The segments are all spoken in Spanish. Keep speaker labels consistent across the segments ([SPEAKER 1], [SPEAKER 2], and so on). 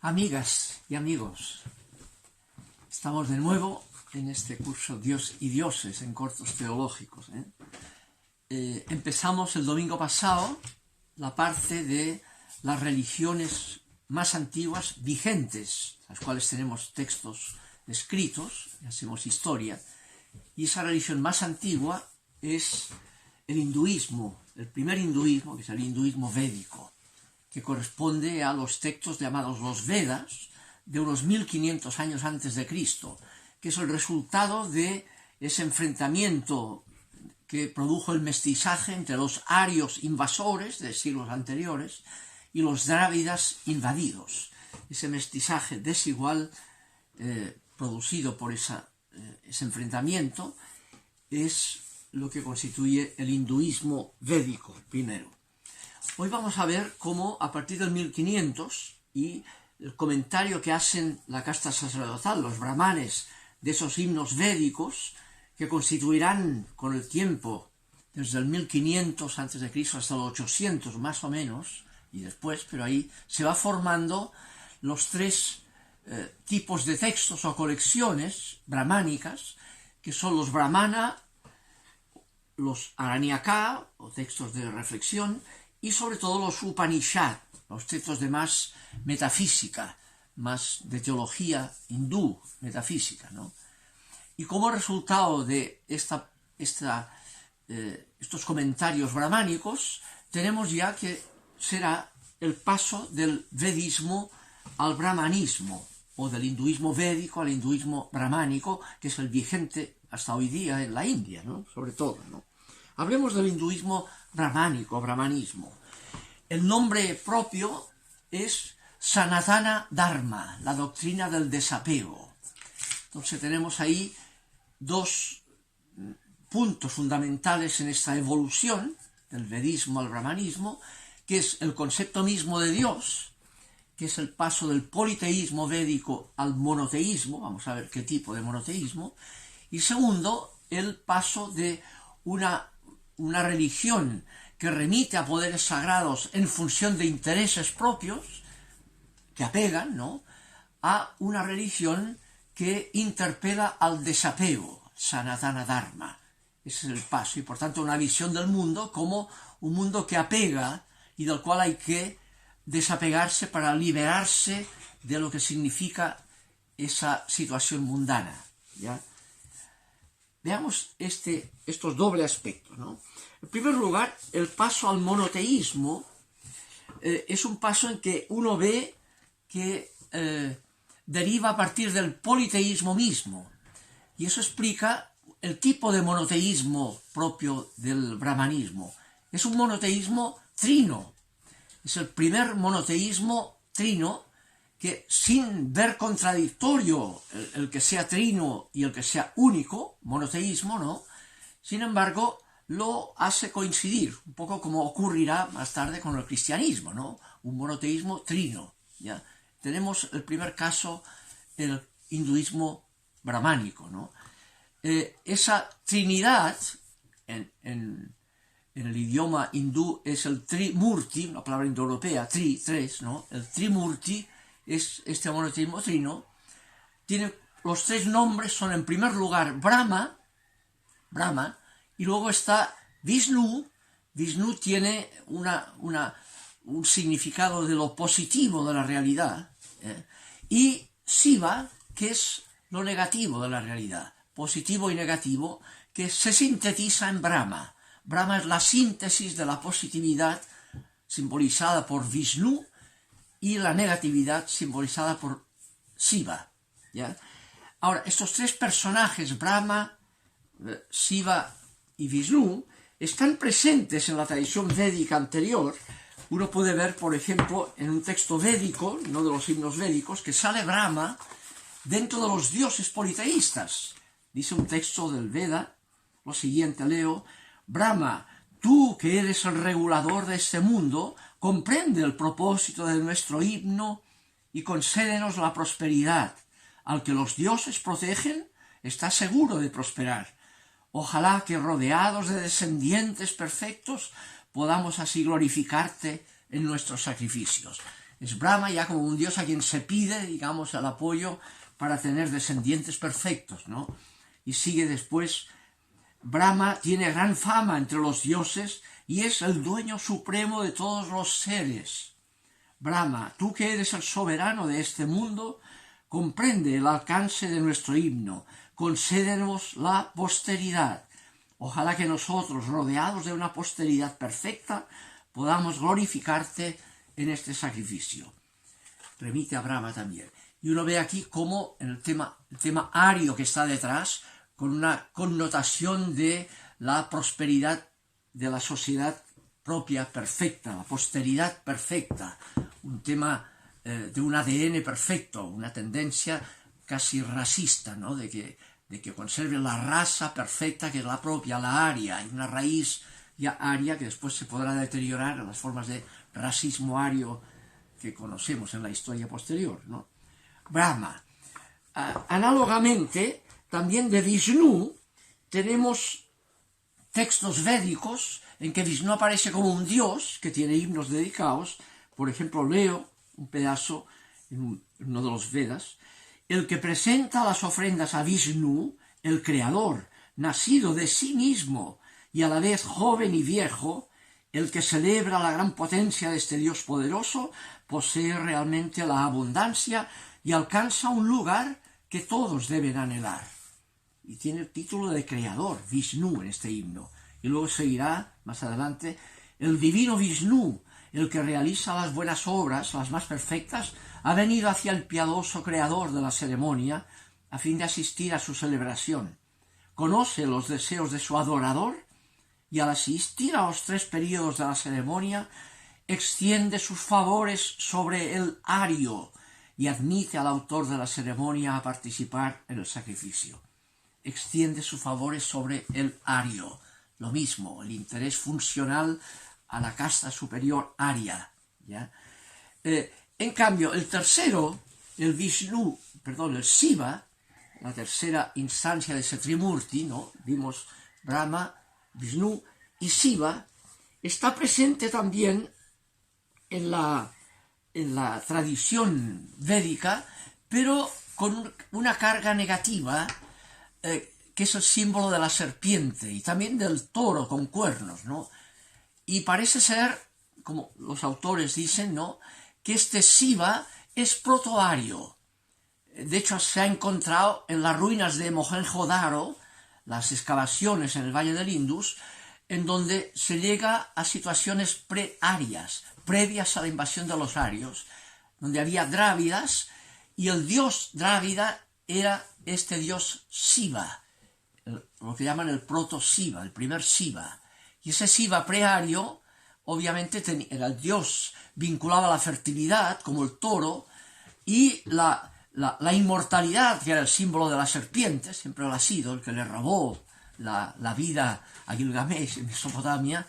[SPEAKER 1] Amigas y amigos, estamos de nuevo en este curso Dios y Dioses en cortos teológicos. Empezamos el domingo pasado la parte de las religiones más antiguas vigentes, las cuales tenemos textos escritos, hacemos historia, y esa religión más antigua es el hinduismo, el primer hinduismo, que es el hinduismo védico, que corresponde a los textos llamados los Vedas, de unos 1500 años antes de Cristo, que es el resultado de ese enfrentamiento que produjo el mestizaje entre los arios invasores de siglos anteriores y los drávidas invadidos. Ese mestizaje desigual producido por ese enfrentamiento es lo que constituye el hinduismo védico primero. Hoy vamos a ver cómo a partir del 1500 y el comentario que hacen la casta sacerdotal, los brahmanes, de esos himnos védicos que constituirán con el tiempo desde el 1500 a.C. hasta el 800 más o menos, y después, pero ahí se va formando los tres tipos de textos o colecciones brahmánicas, que son los brahmana, los aranyaka, o textos de reflexión, y sobre todo los Upanishad, los textos de más metafísica, más de teología hindú, metafísica, ¿no? Y como resultado de estos comentarios brahmánicos, tenemos ya que será el paso del vedismo al brahmanismo, o del hinduismo védico al hinduismo brahmánico, que es el vigente hasta hoy día en la India, ¿no? Sobre todo, ¿no? Hablemos del hinduismo brahmánico, brahmanismo. El nombre propio es Sanatana Dharma, la doctrina del desapego. Entonces tenemos ahí dos puntos fundamentales en esta evolución del vedismo al brahmanismo, que es el concepto mismo de Dios, que es el paso del politeísmo védico al monoteísmo, vamos a ver qué tipo de monoteísmo, y segundo, el paso de una religión que remite a poderes sagrados en función de intereses propios, que apegan, ¿no?, a una religión que interpela al desapego, Sanatana Dharma. Ese es el paso, y por tanto una visión del mundo como un mundo que apega y del cual hay que desapegarse para liberarse de lo que significa esa situación mundana, ¿ya? Veamos estos dobles aspectos, ¿no? En primer lugar, el paso al monoteísmo es un paso en que uno ve que deriva a partir del politeísmo mismo, y eso explica el tipo de monoteísmo propio del brahmanismo. Es un monoteísmo trino, es el primer monoteísmo trino que, sin ver contradictorio el que sea trino y el que sea único, monoteísmo, ¿no?, sin embargo, lo hace coincidir, un poco como ocurrirá más tarde con el cristianismo, ¿no?, un monoteísmo trino, ¿ya? Tenemos el primer caso, el hinduismo brahmánico, ¿no? Esa trinidad, en el idioma hindú es el trimurti, una palabra indoeuropea, tres, ¿no? El trimurti es este monoteísmo trino. Tiene los tres nombres, son en primer lugar Brahma, y luego está Vishnu. Vishnu tiene un significado de lo positivo de la realidad, y Shiva, que es lo negativo de la realidad, positivo y negativo, que se sintetiza en Brahma. Brahma es la síntesis de la positividad simbolizada por Vishnu y la negatividad simbolizada por Shiva, ¿ya? Ahora, estos tres personajes, Brahma, Shiva y Vishnu, están presentes en la tradición védica anterior. Uno puede ver, por ejemplo, en un texto védico, no de los himnos védicos, que sale Brahma dentro de los dioses politeístas. Dice un texto del Veda, lo siguiente, leo: Brahma, tú que eres el regulador de este mundo, comprende el propósito de nuestro himno y concédenos la prosperidad. Al que los dioses protegen, está seguro de prosperar. Ojalá que, rodeados de descendientes perfectos, podamos así glorificarte en nuestros sacrificios. Es Brahma ya como un dios a quien se pide, digamos, el apoyo para tener descendientes perfectos, ¿no? Y sigue después, Brahma tiene gran fama entre los dioses y es el dueño supremo de todos los seres. Brahma, tú que eres el soberano de este mundo, comprende el alcance de nuestro himno, concédenos la posteridad. Ojalá que nosotros, rodeados de una posteridad perfecta, podamos glorificarte en este sacrificio. Remite a Brahma también. Y uno ve aquí cómo en el tema ario que está detrás, con una connotación de la prosperidad de la sociedad propia perfecta, la posteridad perfecta, un tema de un ADN perfecto, una tendencia casi racista, ¿no? de que conserve la raza perfecta que es la propia, la aria, y una raíz ya aria que después se podrá deteriorar en las formas de racismo ario que conocemos en la historia posterior, ¿no? Brahma. Análogamente, también de Vishnu tenemos textos védicos en que Vishnu aparece como un dios que tiene himnos dedicados. Por ejemplo, leo un pedazo en uno de los Vedas: el que presenta las ofrendas a Vishnu, el creador, nacido de sí mismo y a la vez joven y viejo, el que celebra la gran potencia de este Dios poderoso, posee realmente la abundancia y alcanza un lugar que todos deben anhelar. Y tiene el título de creador, Vishnu, en este himno. Y luego seguirá, más adelante, el divino Vishnu, el que realiza las buenas obras, las más perfectas, ha venido hacia el piadoso creador de la ceremonia a fin de asistir a su celebración. Conoce los deseos de su adorador y al asistir a los 3 períodos de la ceremonia extiende sus favores sobre el ario y admite al autor de la ceremonia a participar en el sacrificio. Extiende sus favores sobre el ario. Lo mismo, el interés funcional a la casta superior aria, ¿ya? En cambio, el tercero, el Shiva, la tercera instancia de ese Trimurti, ¿no? Vimos Brahma, Vishnu y Shiva, está presente también en la tradición védica, pero con una carga negativa, que es el símbolo de la serpiente y también del toro con cuernos, ¿no? Y parece ser, como los autores dicen, ¿no?, que este Shiva es protoario. De hecho, se ha encontrado en las ruinas de Mohenjo-Daro, las excavaciones en el Valle del Indus, en donde se llega a situaciones pre-arias, previas a la invasión de los arios, donde había drávidas, y el dios drávida era este dios Shiva, lo que llaman el proto-Shiva, el primer Shiva. Y ese Shiva preario, obviamente, era el dios vinculado a la fertilidad, como el toro, y la inmortalidad, que era el símbolo de la serpiente, siempre lo ha sido, el que le robó la vida a Gilgamesh en Mesopotamia,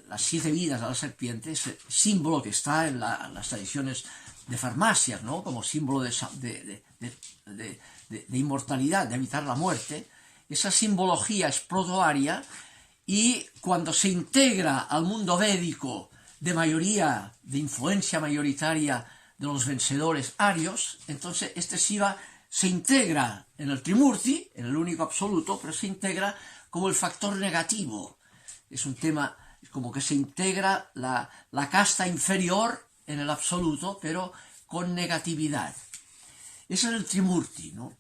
[SPEAKER 1] las 7 vidas de la serpiente, ese símbolo que está en las tradiciones de farmacias, ¿no?, como símbolo de inmortalidad, de evitar la muerte. Esa simbología es protoaria, y cuando se integra al mundo védico de influencia mayoritaria de los vencedores arios, entonces este Shiva se integra en el Trimurti, en el único absoluto, pero se integra como el factor negativo. Es un tema como que se integra la casta inferior en el absoluto, pero con negatividad. Ese es el Trimurti, ¿no?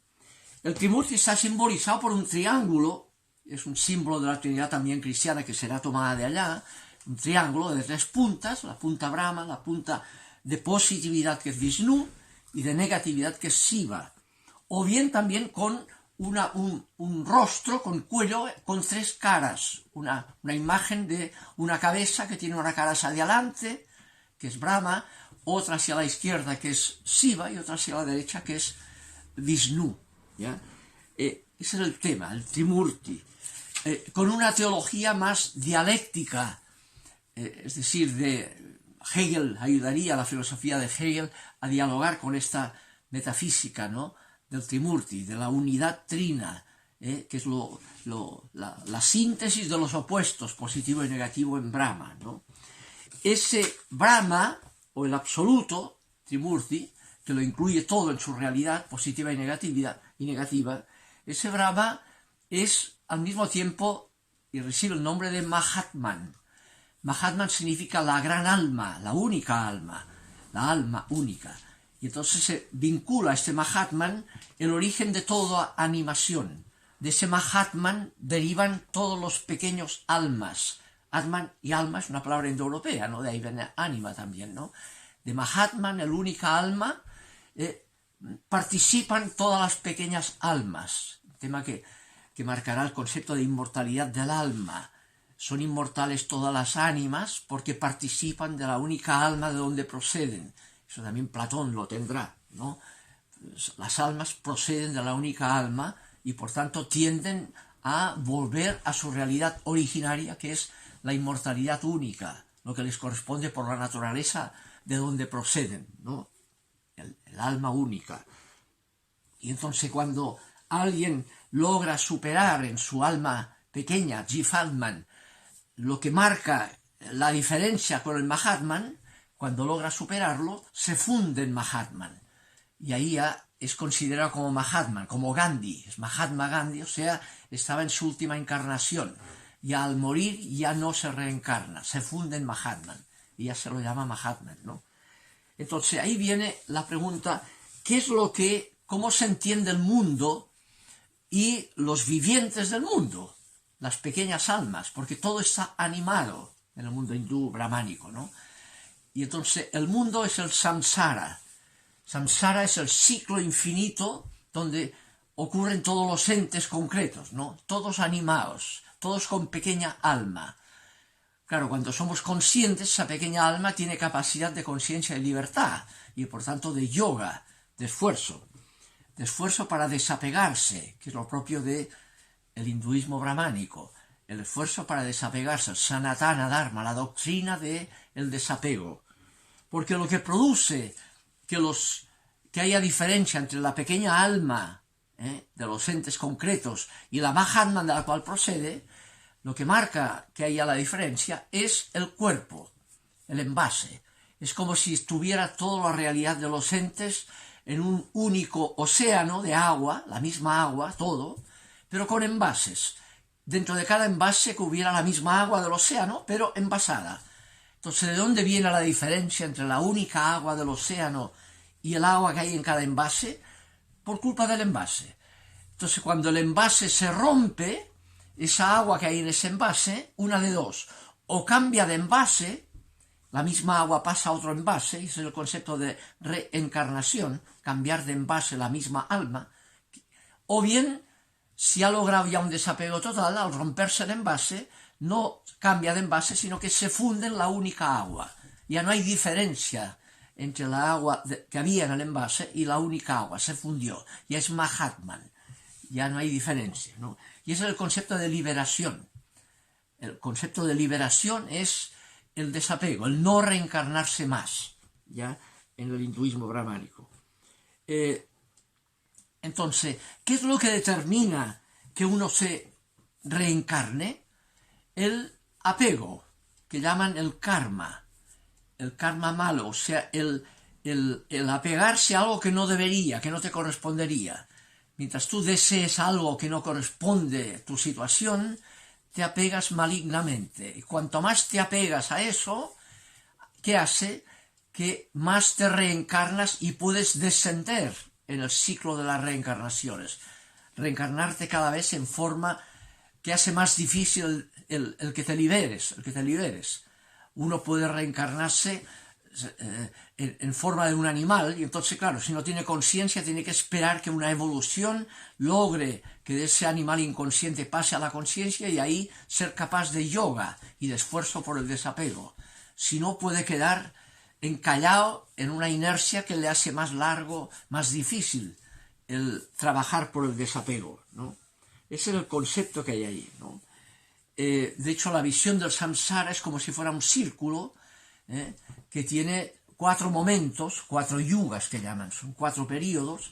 [SPEAKER 1] El Trimurti está simbolizado por un triángulo, es un símbolo de la Trinidad también cristiana que será tomada de allá, un triángulo de 3 puntas, la punta Brahma, la punta de positividad que es Vishnu y de negatividad que es Shiva, o bien también con un rostro con cuello con 3 caras, una imagen de una cabeza que tiene una cara hacia adelante, que es Brahma, otra hacia la izquierda que es Shiva y otra hacia la derecha que es Vishnu, ¿ya? Ese es el tema, el Trimurti, con una teología más dialéctica, es decir, Hegel ayudaría a la filosofía de Hegel a dialogar con esta metafísica, ¿no?, del Trimurti, de la unidad trina, que es la síntesis de los opuestos, positivo y negativo, en Brahma, ¿no? Ese Brahma o el absoluto, Trimurti, que lo incluye todo en su realidad, positiva y negativa, ese Brahma es al mismo tiempo, y recibe el nombre de Mahatman. Mahatman significa la gran alma, la única alma, la alma única. Y entonces se vincula a este Mahatman el origen de toda animación. De ese Mahatman derivan todos los pequeños almas. Atman y alma es una palabra indoeuropea, ¿no? De ahí viene ánima también, ¿no? De Mahatman, el única alma, participan todas las pequeñas almas. Tema que marcará el concepto de inmortalidad del alma. Son inmortales todas las ánimas porque participan de la única alma de donde proceden. Eso también Platón lo tendrá, ¿no? Las almas proceden de la única alma y por tanto tienden a volver a su realidad originaria, que es la inmortalidad única, lo que les corresponde por la naturaleza de donde proceden, ¿no? El alma única. Y entonces cuando alguien logra superar en su alma pequeña, Jivatman, lo que marca la diferencia con el Mahatman, cuando logra superarlo, se funde en Mahatman. Y ahí ya es considerado como Mahatman, como Gandhi, es Mahatma Gandhi, o sea, estaba en su última encarnación. Y al morir ya no se reencarna, se funde en Mahatman. Y ya se lo llama Mahatman, ¿no? Entonces ahí viene la pregunta, ¿cómo se entiende el mundo y los vivientes del mundo? Las pequeñas almas, porque todo está animado en el mundo hindú brahmánico, ¿no? Y entonces el mundo es el samsara. Samsara es el ciclo infinito donde ocurren todos los entes concretos, ¿no? Todos animados, todos con pequeña alma. Claro, cuando somos conscientes, esa pequeña alma tiene capacidad de conciencia y libertad, y por tanto de yoga, de esfuerzo para desapegarse, que es lo propio del hinduismo brahmánico, el esfuerzo para desapegarse, el Sanatana Dharma, la doctrina del desapego. Porque lo que produce que haya diferencia entre la pequeña alma de los entes concretos y la Mahatman de la cual procede, lo que marca que haya la diferencia es el cuerpo, el envase. Es como si estuviera toda la realidad de los entes en un único océano de agua, la misma agua, todo, pero con envases. Dentro de cada envase que hubiera la misma agua del océano, pero envasada. Entonces, ¿de dónde viene la diferencia entre la única agua del océano y el agua que hay en cada envase? Por culpa del envase. Entonces, cuando el envase se rompe, esa agua que hay en ese envase, una de dos, o cambia de envase, la misma agua pasa a otro envase, ese es el concepto de reencarnación, cambiar de envase la misma alma, o bien, si ha logrado ya un desapego total, al romperse el envase, no cambia de envase, sino que se funde en la única agua. Ya no hay diferencia entre la agua que había en el envase y la única agua, se fundió, ya es Mahatman, ya no hay diferencia, ¿no? Y ese es el concepto de liberación. El concepto de liberación es el desapego, el no reencarnarse más, ya en el hinduismo brahmánico. Entonces, ¿qué es lo que determina que uno se reencarne? El apego, que llaman el karma malo, o sea, el apegarse a algo que no debería, que no te correspondería. Mientras tú desees algo que no corresponde a tu situación, te apegas malignamente. Y cuanto más te apegas a eso, ¿qué hace? Que más te reencarnas y puedes descender en el ciclo de las reencarnaciones. Reencarnarte cada vez en forma que hace más difícil el que te liberes. Uno puede reencarnarse en forma de un animal y entonces, claro, si no tiene conciencia, tiene que esperar que una evolución logre que de ese animal inconsciente pase a la conciencia y ahí ser capaz de yoga y de esfuerzo por el desapego. Si no, puede quedar encallado en una inercia que le hace más largo, más difícil el trabajar por el desapego, ¿no? Ese es el concepto que hay ahí, ¿no? De hecho, la visión del samsara es como si fuera un círculo que tiene 4 momentos, 4 yugas que llaman, son 4 periodos.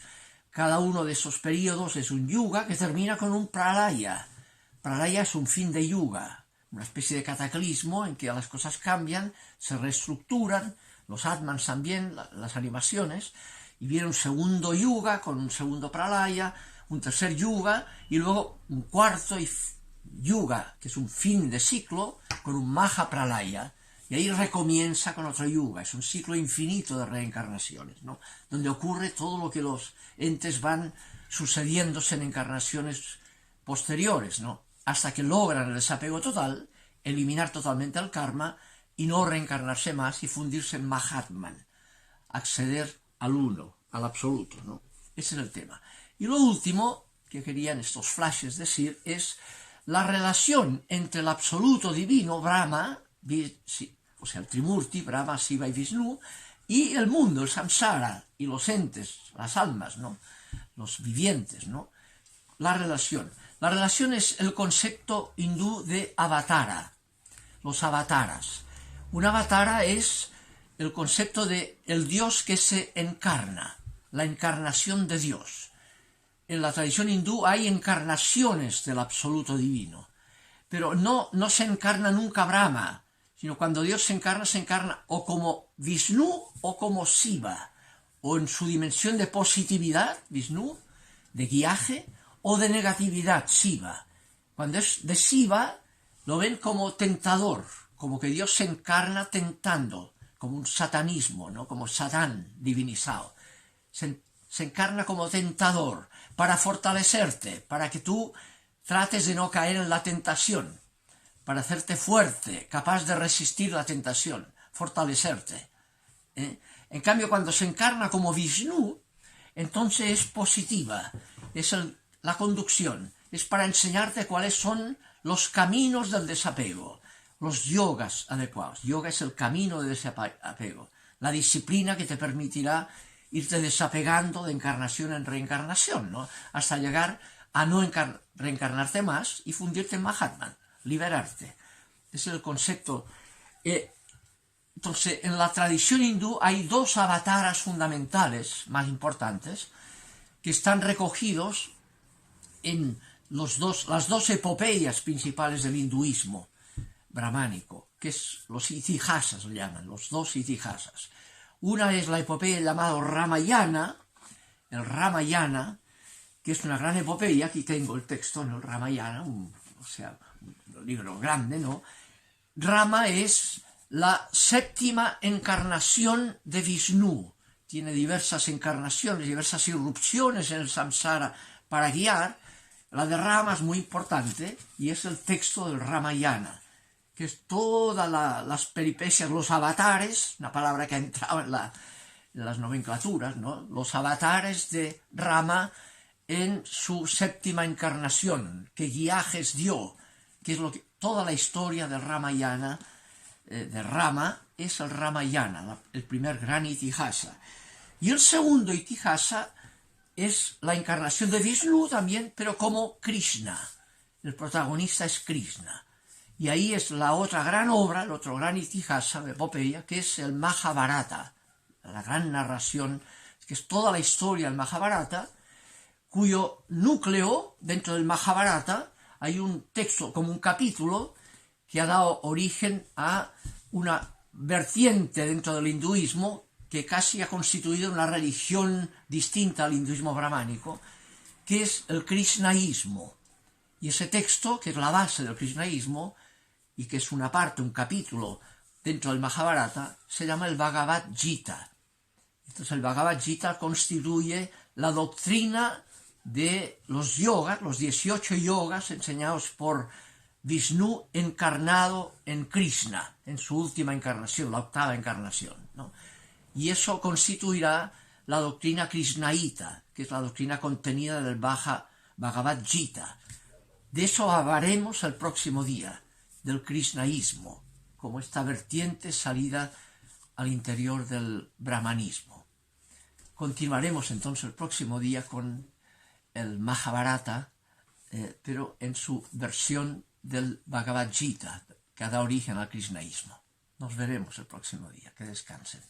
[SPEAKER 1] Cada uno de esos periodos es un yuga que termina con un pralaya. Pralaya es un fin de yuga, una especie de cataclismo en que las cosas cambian, se reestructuran los Atmans también, las animaciones, y viene un segundo yuga con un segundo pralaya, un tercer yuga y luego un cuarto yuga, que es un fin de ciclo, con un maha pralaya, y ahí recomienza con otro yuga. Es un ciclo infinito de reencarnaciones, ¿no? Donde ocurre todo lo que los entes van sucediéndose en encarnaciones posteriores, ¿no? Hasta que logran el desapego total, eliminar totalmente el karma y no reencarnarse más y fundirse en Mahatman, acceder al uno, al absoluto, ¿no? Ese es el tema. Y lo último que quería en estos flashes decir es la relación entre el absoluto divino, Brahma, o sea, el Trimurti, Brahma, Shiva y Vishnu, y el mundo, el samsara, y los entes, las almas, ¿no? Los vivientes, ¿no? La relación. La relación es el concepto hindú de avatara, los avataras. Un avatara es el concepto de el Dios que se encarna, la encarnación de Dios. En la tradición hindú hay encarnaciones del absoluto divino, pero no se encarna nunca Brahma, sino cuando Dios se encarna o como Vishnu o como Shiva, o en su dimensión de positividad, Vishnu, de guiaje, o de negatividad, Shiva. Cuando es de Shiva, lo ven como tentador, como que Dios se encarna tentando, como un satanismo, ¿no? Como Satán divinizado. Se encarna como tentador, para fortalecerte, para que tú trates de no caer en la tentación, para hacerte fuerte, capaz de resistir la tentación, fortalecerte. En cambio, cuando se encarna como Vishnu, entonces es positiva, es la conducción, es para enseñarte cuáles son los caminos del desapego, los yogas adecuados. Yoga es el camino de desapego, la disciplina que te permitirá irte desapegando de encarnación en reencarnación, ¿no? Hasta llegar a no reencarnarte más y fundirte en Mahatman, liberarte. Ese es el concepto. Entonces, en la tradición hindú hay dos avataras fundamentales más importantes que están recogidos en las dos epopeyas principales del hinduismo brahmánico, que es los itihasas, le llaman, los dos itihasas. Una es la epopeya llamada Ramayana, el Ramayana, que es una gran epopeya. Aquí tengo el texto en el Ramayana, un libro grande, ¿no? Rama es la séptima encarnación de Vishnu. Tiene diversas encarnaciones, diversas irrupciones en el samsara para guiar. La de Rama es muy importante y es el texto del Ramayana, que es todas las peripecias, los avatares, una palabra que ha entrado en las nomenclaturas, ¿no? Los avatares de Rama en su séptima encarnación, qué guiajes dio, que es toda la historia del Ramayana, de Rama, es el Ramayana, el primer gran itihasa. Y el segundo itihasa es la encarnación de Vishnu también, pero como Krishna. El protagonista es Krishna. Y ahí es la otra gran obra, el otro gran itihasa de epopeya, que es el Mahabharata, la gran narración, que es toda la historia del Mahabharata, cuyo núcleo dentro del Mahabharata hay un texto, como un capítulo, que ha dado origen a una vertiente dentro del hinduismo que casi ha constituido una religión distinta al hinduismo brahmánico, que es el krishnaísmo. Y ese texto, que es la base del krishnaísmo, y que es una parte, un capítulo dentro del Mahabharata, se llama el Bhagavad Gita. Entonces el Bhagavad Gita constituye la doctrina de los yogas, los 18 yogas enseñados por Vishnu encarnado en Krishna, en su última encarnación, la octava encarnación, ¿no? Y eso constituirá la doctrina krishnaíta, que es la doctrina contenida del Bhagavad Gita. De eso hablaremos el próximo día, del krishnaísmo, como esta vertiente salida al interior del brahmanismo. Continuaremos entonces el próximo día con el Mahabharata, pero en su versión del Bhagavad Gita, que da origen al krishnaísmo. Nos veremos el próximo día. Que descansen.